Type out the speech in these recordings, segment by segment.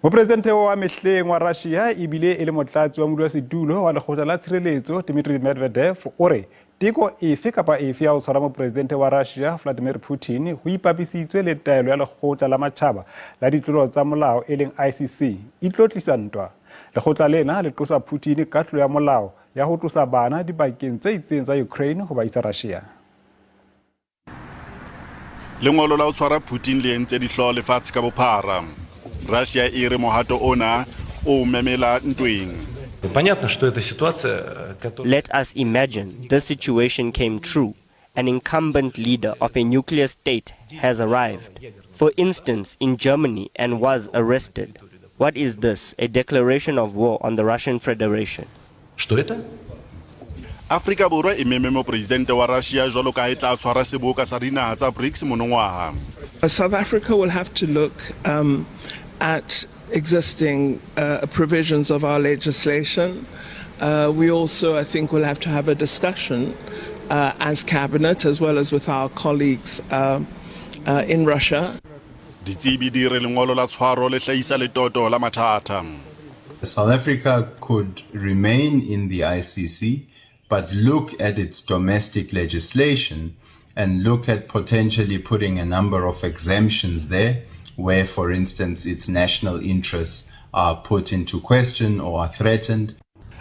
Mopresidente wa mehleng wa Russia ibile e le motlatsi wa modulasetulo wa lekgotla la tshireletso Dmitry Medvedev o re teko efe kapa efe ya ho tshwara mopresidente wa Russia Vladimir Putin ho ipapisitswe le taelo ya lekgotla la matjhaba la ditlolo tsa molao e leng ICC e tlo tlisa ntwa. Lekgotla lena le qosa Putin ka tlolo ya molao ya ho tlosa bana dibakeng tse itseng tsa Ukraine ho ba isa Russia. Lengolo la ho tshwara Putin le entse dihloho lefatshe ka bophara. Russia e re mohato ona o memela ntweng. Let us imagine this situation came true. An incumbent leader of a nuclear state has arrived, for instance, in Germany and was arrested. What is this? A declaration of war on the Russian Federation. Afrika Borwa e meme mopresidente wa Russia jwalo ka e tla tshwara seboka sa dinaha tsa BRICS monongwaha. South Africa will have to look at existing provisions of our legislation. We also, I think, will have to have a discussion as cabinet as well as with our colleagues in Russia. Ditsebi di re lengolo la tshwaro le hlahisa letoto la mathata. South Africa could remain in the ICC, but look at its domestic legislation and look at potentially putting a number of exemptions there, where, for instance, its national interests are put into question or are threatened.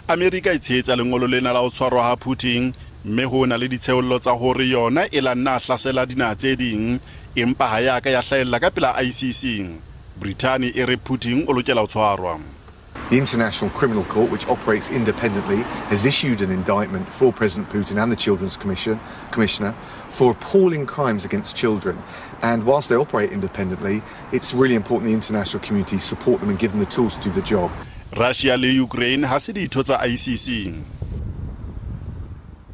America e tshehetsa lengolo lena la ho tshwarwa ha Putin, mme ho na le ditsheollo tsa hore yona e la nna hlasela dinaha tse ding, empa ha ya ka ya hlahella ka pela ICC. Britain e re Putin o lokela ho tshwarwa. The International Criminal Court, which operates independently, has issued an indictment for President Putin and the Children's Commissioner for appalling crimes against children. And whilst they operate independently, it's really important the international community support them and give them the tools to do the job. Russia le Ukraine ha se ditho tsa ICC.